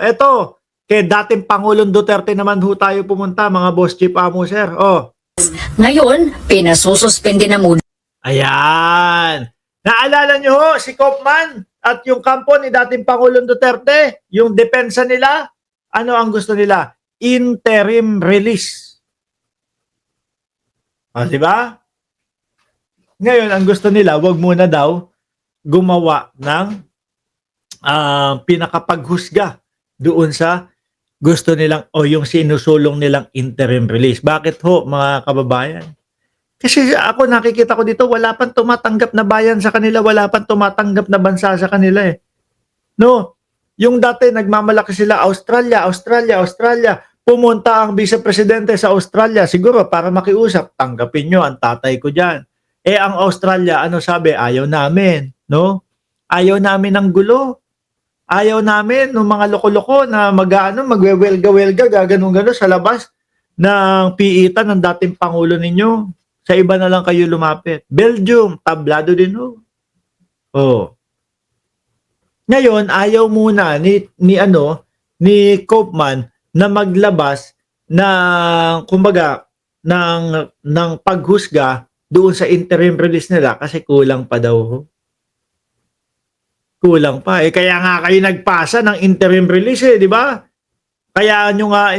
eto, kay dating Pangulong Duterte naman ho tayo pumunta, mga boss chief amo, sir. Ngayon, pinasususpende na muna. Ayan. Naalala nyo ho, si Kaufman at yung kampo ni dating Pangulong Duterte, yung depensa nila, ano ang gusto nila? Interim release. Di ba? Ngayon, ang gusto nila, wag muna daw gumawa ng pinakapaghusga doon sa gusto nilang o yung sinusulong nilang interim release. Bakit ho, mga kababayan? Kasi ako nakikita ko dito, wala pang tumatanggap na bayan sa kanila, wala pang tumatanggap na bansa sa kanila eh. No, yung dati nagmamalaki sila Australia. Pumunta ang vice presidente sa Australia siguro para makiusap, tanggapin nyo ang tatay ko diyan. Ang Australia, ano sabi? Ayaw namin, no? Ayaw namin ng gulo. Ayaw namin ng mga loko-loko na magwewelga-welga, gaganon-ganon sa labas ng piitan ng dating Pangulo ninyo. Sa iba na lang kayo lumapit. Belgium, tablado din ho. Ngayon, ayaw muna ni Kaufman na maglabas ng, kumbaga, ng paghusga doon sa interim release nila kasi kulang pa daw ho. Kulang pa. Kaya nga kayo nagpasa ng interim release di ba? Kaya nyo nga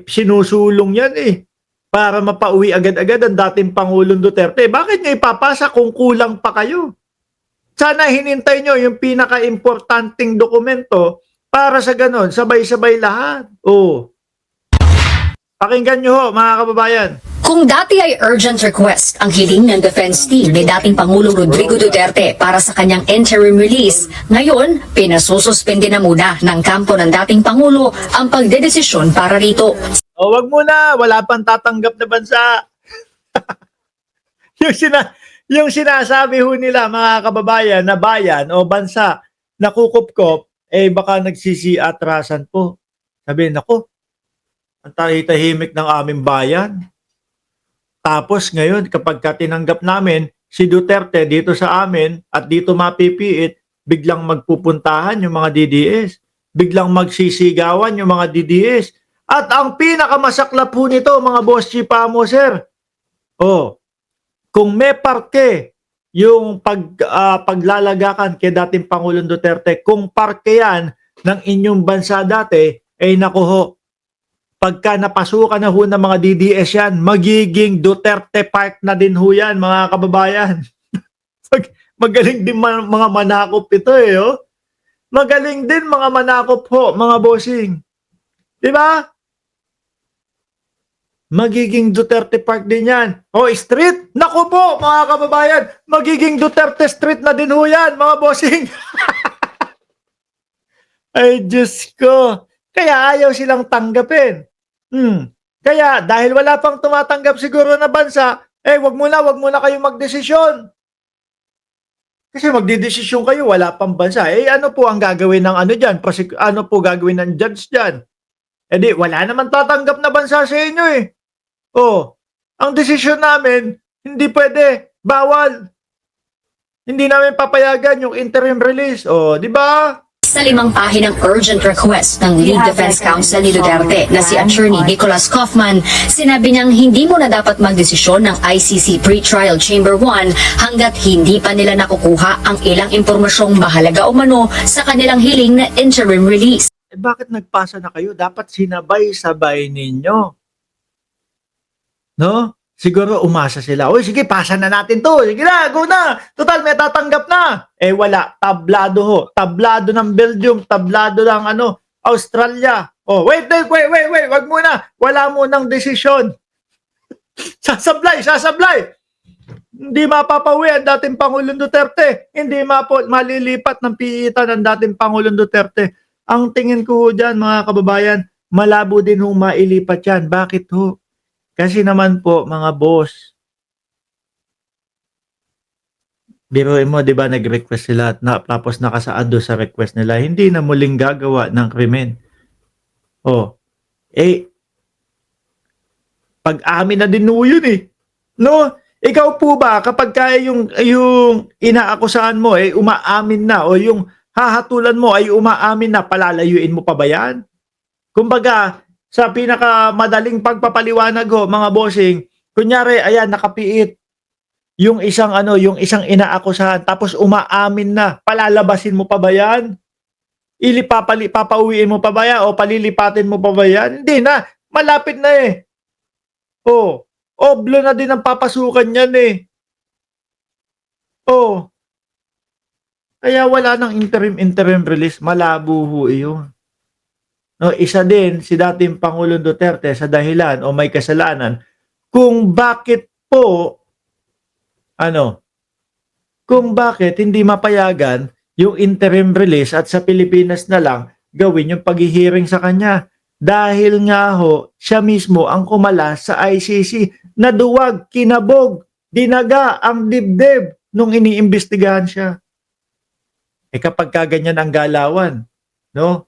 sinusulong yan para mapauwi agad-agad ang dating Pangulong Duterte. Bakit nyo ipapasa kung kulang pa kayo? Sana hinintay nyo yung pinaka-importanting dokumento para sa ganon, sabay-sabay lahat. Pakinggan nyo ho, mga kababayan. Kung dati ay urgent request ang hiling ng defense team ni dating Pangulong Rodrigo Duterte para sa kanyang interim release, ngayon, pinasususpende na muna ng kampo ng dating Pangulo ang pagdedesisyon para rito. Wag muna, wala pang tatanggap na bansa. yung sinasabi ho nila, mga kababayan, na bayan o bansa na kukup-kup, baka nagsisiatrasan po. Sabi, nako, ang tahimik ng aming bayan. Tapos ngayon, kapag tinanggap namin si Duterte dito sa amin at dito mapipiit, biglang magpupuntahan yung mga DDS. Biglang magsisigawan yung mga DDS. At ang pinakamasaklap po nito, mga boss chief amo, sir. Kung may parke yung paglalagakan kay dating Pangulong Duterte, kung parke yan ng inyong bansa dati, naku ho, pagka napasukan na ho ng mga DDS yan, magiging Duterte Park na din ho yan, mga kababayan. Magaling din mga manakop ito Magaling din mga manakop ho, mga bossing. Diba? Magiging Duterte Park din yan. Street? Naku po, mga kababayan, magiging Duterte Street na din ho yan, mga bossing. Ay, Diyos ko. Kaya ayaw silang tanggapin. Kaya dahil wala pang tumatanggap siguro na bansa, wag muna kayo magdesisyon. Kasi magdidesisyon kayo, wala pang bansa. Ano po ang gagawin ng dyan? Ano po gagawin ng judge dyan? Wala naman tatanggap na bansa sa inyo ang desisyon namin, hindi pwede, bawal. Hindi namin papayagan yung interim release. Di ba? Sa 5 pahinang urgent request ng Lead Defense Counsel ni Duterte na si Attorney Nicholas Kaufman, sinabi niyang hindi muna dapat magdesisyon ng ICC Pre-Trial Chamber 1 hanggat hindi pa nila nakukuha ang ilang impormasyong mahalaga umano sa kanilang hiling na interim release. Bakit nagpasa na kayo? Dapat sinabay-sabay ninyo. No? Siguro umasa sila. Sige, pasa na natin to. Sige na, go na. Total, may tatanggap na. Wala. Tablado ho. Tablado ng Belgium. Tablado ng Australia. Wait. Wag muna. Wala munang desisyon. Sasablay. Hindi mapapawi ang dating Pangulong Duterte. Hindi malilipat ng piitan ng dating Pangulong Duterte. Ang tingin ko dyan, mga kababayan, malabo din ho mailipat yan. Bakit ho? Kasi naman po, mga boss, biruin mo, di ba, nag-request sila at tapos nakasaad doon sa request nila, hindi na muling gagawa ng krimen. Pag-amin na din ho yun No? Ikaw po ba, kapag kaya yung inaakusahan mo, umaamin na, o yung hahatulan mo ay umaamin na, palalayuin mo pa ba yan? Kumbaga, sa pinakamadaling pagpapaliwanag ho, mga bossing, kunyari, ayan, nakapiit yung isang yung isang inaakusahan, tapos umaamin na, palalabasin mo pa ba yan? Papauwiin mo pa ba yan? O palilipatin mo pa ba yan? Hindi na, malapit na eh. Oh, oblo na din ang papasukan yan eh. Oh, kaya wala nang interim release, malabo ho iyon. No, isa din si dating Pangulong Duterte sa dahilan o may kasalanan kung bakit po kung bakit hindi mapayagan yung interim release at sa Pilipinas na lang gawin yung paghihiring sa kanya. Dahil nga ho, siya mismo ang kumala sa ICC, naduwag, kinabog, dinaga ang dibdib nung iniimbestigahan siya. Eh kapag kaganyan ang galawan, no?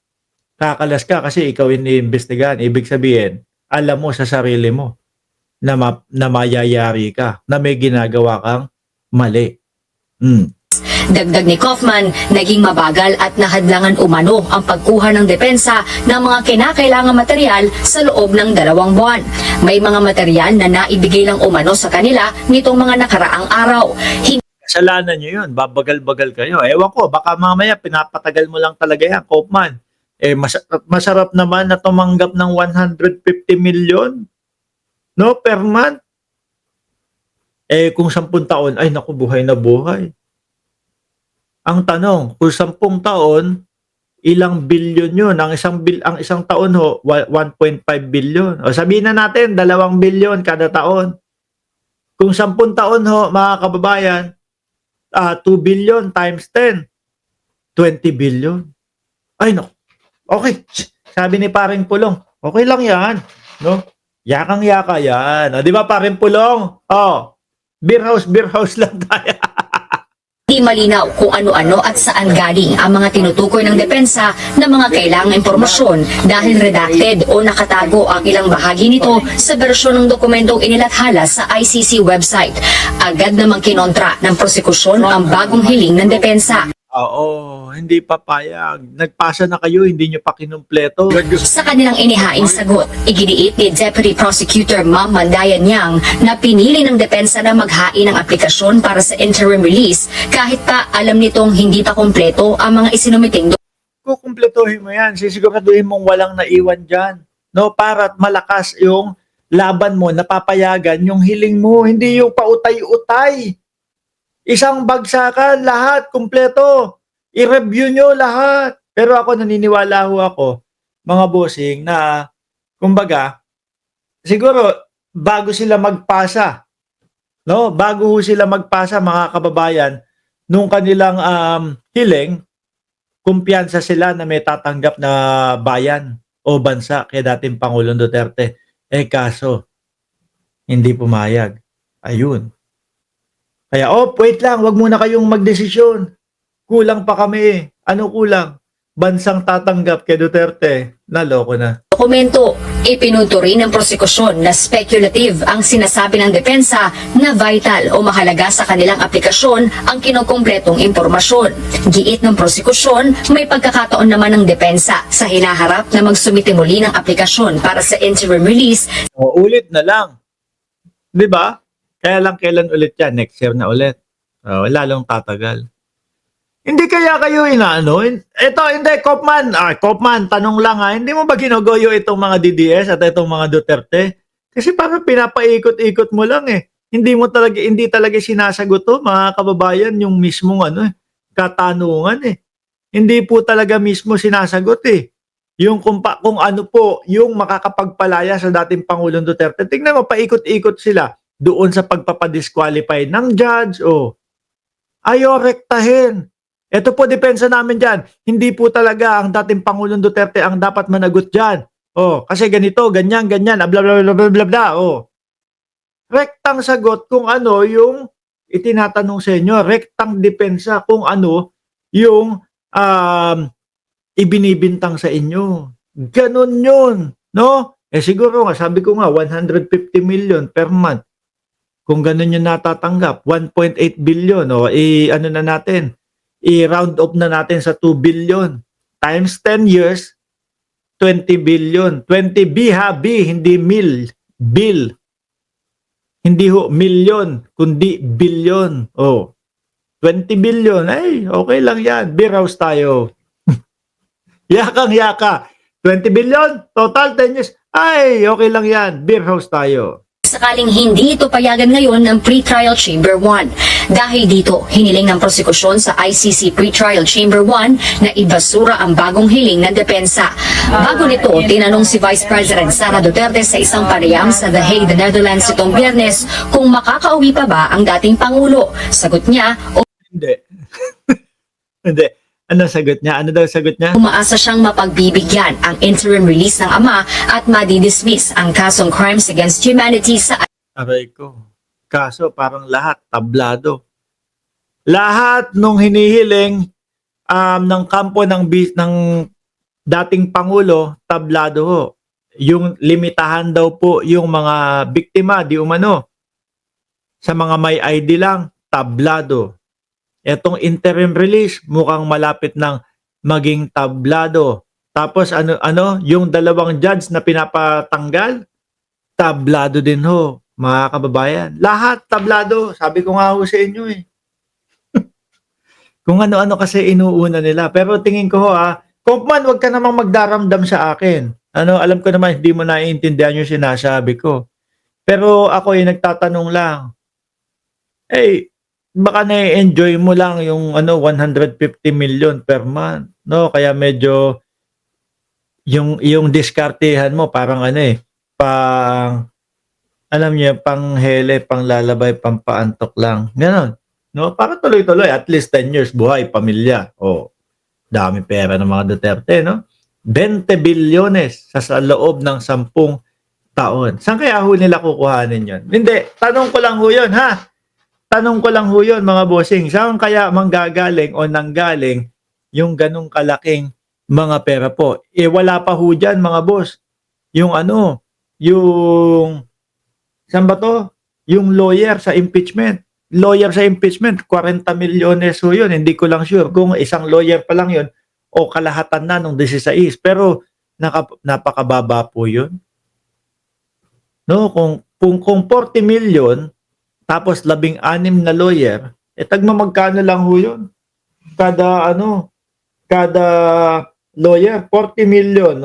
Kakalas ka kasi ikaw iniimbestigahan. Ibig sabihin, alam mo sa sarili mo na mayayari ka, na may ginagawa kang mali. Dagdag ni Kaufman, naging mabagal at nahadlangan umano ang pagkuha ng depensa ng mga kinakailangang material sa loob ng 2 buwan. May mga material na naibigay lang umano sa kanila nitong mga nakaraang araw. Kasalanan nyo yun, babagal-bagal kayo. Ewan ko, baka mamaya pinapatagal mo lang talaga yan, Kaufman. Eh, masarap naman na tumanggap ng 150 million, no, per month. Eh, kung 10 taon, ay naku, buhay na buhay. Ang tanong, kung 10 taon, ilang bilyon yun? Ang isang taon ho, 1.5 billion. O sabihin na natin, 2 billion kada taon. Kung 10 taon ho, mga kababayan, 2 billion times 10, 20 billion. Ay no, okay. Sabi ni Paring Pulong, okay lang yan. No? Yakang-yaka yan. O, di ba Paring Pulong? Oh, beer house lang tayo. Di malinaw kung ano-ano at saan galing ang mga tinutukoy ng depensa na mga kailangang impormasyon dahil redacted o nakatago ang ilang bahagi nito sa bersyon ng dokumentong inilathala sa ICC website. Agad namang kinontra ng prosekusyon ang bagong hiling ng depensa. Oo, hindi papayag. Nagpasa na kayo, hindi nyo pa kinumpleto. Sa kanilang inihaing sagot, iginiit ni Deputy Prosecutor Ma'am Mandayan Yang na pinili ng depensa na maghain ng aplikasyon para sa interim release kahit pa alam nitong hindi pa kompleto ang mga isinumiting Kukumpletohin mo yan. Sisiguraduhin mong walang naiwan dyan. No, para malakas yung laban mo, napapayagan yung hiling mo, hindi yung pautay-utay. Isang bagsakan, lahat, kumpleto. I-review nyo lahat. Pero ako, naniniwala ho ako, mga bossing, na, kumbaga, siguro, bago sila magpasa, no? Bago ho sila magpasa, mga kababayan, nung kanilang hiling, kumpiyansa sila na may tatanggap na bayan o bansa kay dating Pangulong Duterte. Eh kaso, hindi pumayag. Ayun. Kaya, wait lang, wag muna kayong magdesisyon. Kulang pa kami. Ano kulang? Bansang tatanggap kay Duterte. Naloko na. dokumento. Ipinunto rin ng prosekusyon na speculative ang sinasabi ng depensa na vital o mahalaga sa kanilang aplikasyon ang kinukumpletong impormasyon. Giit ng prosekusyon, may pagkakataon naman ng depensa sa hinaharap na magsumite muli ng aplikasyon para sa interim release. Ulit na lang. 'Di ba? Kaya lang kailan ulit yan? Next year na ulit. Lalong tatagal. Hindi kaya kayo inaano? Ito, hindi, Kaufman. Kaufman, tanong lang ha. Hindi mo ba ginugoyo itong mga DDS at itong mga Duterte? Kasi parang pinapaikot-ikot mo lang eh. Hindi talaga sinasagot to, mga kababayan, yung mismong katanungan eh. Hindi po talaga mismo sinasagot eh. Yung kung ano po, yung makakapagpalaya sa dating Pangulong Duterte. Tingnan mo, paikot-ikot sila doon sa pagpapadisqualify ng judge. Ayaw rektahin. Ito po depensa namin dyan. Hindi po talaga ang dating Pangulong Duterte ang dapat managot dyan. Kasi ganito, ganyan, bla bla bla bla bla bla. Rektang sagot kung ano yung itinatanong sa inyo. Rektang depensa kung ano yung ibinibintang sa inyo. Ganon yun. No? Siguro nga, sabi ko nga, 150 million per month. Kung ganun yung natatanggap, 1.8 billion, ano na natin, i-round up na natin sa 2 billion. Times 10 years, 20 billion. 20 B ha, B, hindi mil. Bill. Hindi ho million, kundi billion. Oh, 20 billion. Ay, okay lang yan. Beer house tayo. Yakang yaka. 20 billion, total 10 years. Ay, okay lang yan. Beer house tayo. Sakaling hindi ito payagan ngayon ng Pretrial Chamber 1. Dahil dito, hiniling ng prosekusyon sa ICC Pretrial Chamber 1 na ibasura ang bagong hiling ng depensa. Bago nito, tinanong si Vice President Sara Duterte sa isang panayam sa The Hague, Netherlands itong Biyernes kung makakauwi pa ba ang dating Pangulo. Sagot niya, Hindi. Hindi. Ano sagot niya? Ano daw sagot niya? umaasa siyang mapagbibigyan ang interim release ng ama at madidismiss ang kasong crimes against humanity sa Aray ko. Kaso parang lahat tablado. Lahat nung hinihiling ng kampo ng dating Pangulo, tablado ho. Yung limitahan daw po yung mga biktima, di umano. Sa mga may ID lang, tablado. Etong interim release, mukhang malapit ng maging tablado. Tapos yung dalawang judge na pinapatanggal, tablado din ho, mga kababayan. Lahat tablado. Sabi ko nga ho sa inyo eh. Kung ano-ano kasi inuuna nila. Pero tingin ko ho Kaufman, wag ka namang magdaramdam sa akin. Alam ko naman hindi mo naiintindihan yung sinasabi ko. Pero ako nagtatanong lang. Baka na-enjoy mo lang yung 150 million per month, no? Kaya medyo yung diskartehan mo parang pang alam niyo, pang hele, pang lalabay, pang paantok lang. Ganon. No? Para tuloy-tuloy, at least 10 years buhay, pamilya. Oh, dami pera ng mga Duterte, no? 20 bilyones sa loob ng 10 taon. Saan kaya ho nila kukuhanin yun? Hindi, tanong ko lang ho yun, ha? Tanong ko lang ho yun, mga bossing. Saan kaya manggagaling o nanggaling yung ganong kalaking mga pera po? Wala pa ho dyan, mga boss. Yung yung saan ba to? Yung lawyer sa impeachment. Lawyer sa impeachment, 40 milyones ho yun. Hindi ko lang sure kung isang lawyer pa lang yun o kalahatan na nung 16. Pero napakababa po yun. No, kung 40 million, tapos 16 na lawyer, tagma magkano lang ho yun? Kada lawyer, 40 million,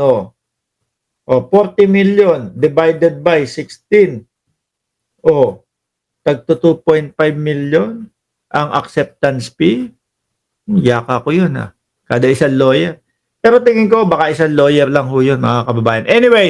O 40 million divided by 16. Tagto 2.5 million ang acceptance fee. Yaka ko yun Kada isang lawyer. Pero tingin ko baka isang lawyer lang ho yun, mga kababayan. Anyway,